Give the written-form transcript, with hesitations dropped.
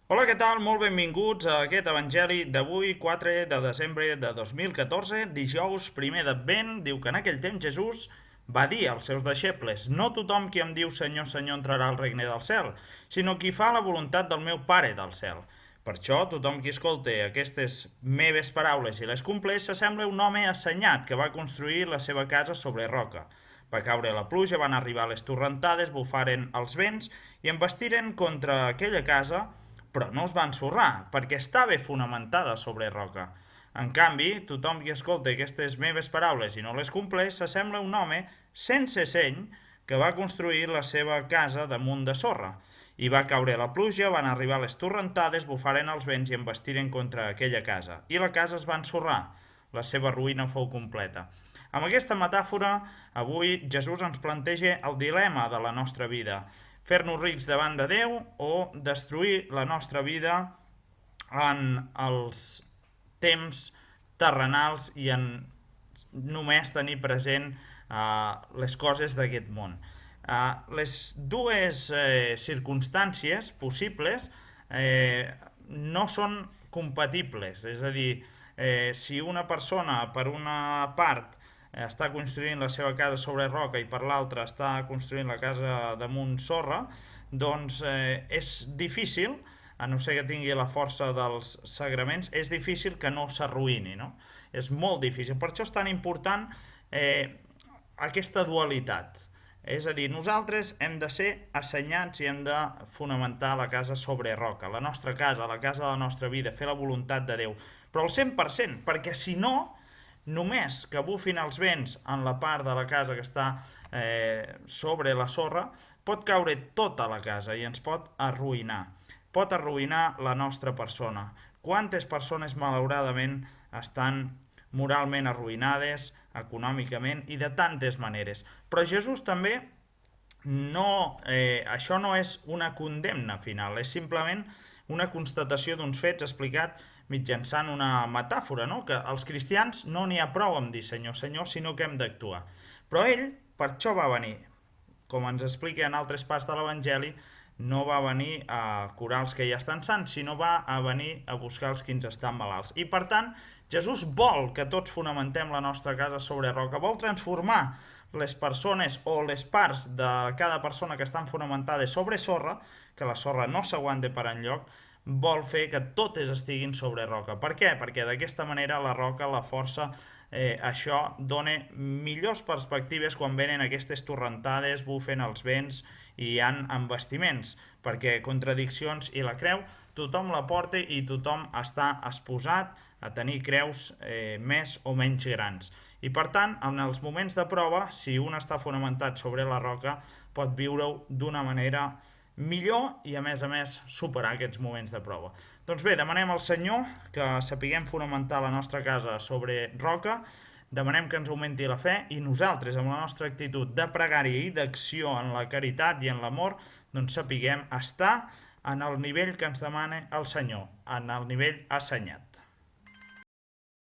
Hola, què tal? Molt benvinguts a aquest evangeli d'avui, 4 de desembre de 2014, dijous primer d'Advent. Diu que en aquell temps Jesús va dir als seus deixebles: no tothom qui em diu Senyor, Senyor entrarà al regne del cel, sinó qui fa la voluntat del meu Pare del cel. Per això, tothom qui escolta aquestes meves paraules i les compleix s'assembla a un home assenyat que va construir la seva casa sobre roca. Va caure la pluja, van arribar les torrentades, bufaren els vents i embestiren contra aquella casa, però no es va ensorrar, perquè estava fonamentada sobre roca. En canvi, tothom qui escolta aquestes meves paraules i no les compleix s'assembla a un home sense seny que va construir la seva casa damunt de sorra. I va caure la pluja, van arribar les torrentades, bufaren els vents i embestiren contra aquella casa. I la casa es va ensorrar. La seva ruïna fou completa. Amb aquesta metàfora, avui Jesús ens planteja el dilema de la nostra vida: fer-nos rics davant de Déu o destruir la nostra vida en els temps terrenals i en només tenir present les coses d'aquest món. Les dues circumstàncies possibles no són compatibles, és a dir, si una persona per una part està construint la seva casa sobre roca i per l'altra està construint la casa damunt sorra, doncs és difícil, a no ser que tingui la força dels sagraments, és difícil que no s'arruïni, no? És molt difícil. Per això és tan important aquesta dualitat. És a dir, nosaltres hem de ser assenyats i hem de fonamentar la casa sobre roca, la nostra casa, la casa de la nostra vida, fer la voluntat de Déu, però al 100%, perquè si no, només que bufin els vents en la part de la casa que està sobre la sorra, pot caure tota la casa i ens pot arruïnar. Pot arruïnar la nostra persona. Quantes persones, malauradament, estan moralment arruïnades, econòmicament i de tantes maneres. Però Jesús també això no és una condemna final, és simplement una constatació d'uns fets explicat mitjançant una metàfora, no? Que els cristians no n'hi ha prou amb dir Senyor, Senyor, sinó que hem d'actuar. Però ell per això va venir, com ens explica en altres parts de l'Evangeli, no va venir a curar els que ja estan sants, sinó va a venir a buscar els que ens estan malalts. I per tant, Jesús vol que tots fonamentem la nostra casa sobre roca, vol transformar les persones o les parts de cada persona que estan fonamentades sobre sorra, que la sorra no s'aguante per enlloc, vol fer que totes estiguin sobre roca. Per què? Perquè d'aquesta manera la roca, la força, això dona millors perspectives quan venen aquestes torrentades, bufen els vents i hi han embastiments, perquè contradiccions i la creu tothom la porta i tothom està exposat a tenir creus més o menys grans. I per tant, en els moments de prova, si un està fonamentat sobre la roca, pot viure-ho d'una manera millor i a més superar aquests moments de prova. Doncs bé, demanem al Senyor que sapiguem fonamentar la nostra casa sobre roca, demanem que ens augmenti la fe i nosaltres, amb la nostra actitud de pregària i d'acció en la caritat i en l'amor, doncs sapiguem estar en el nivell que ens demana el Senyor, en el nivell assenyat.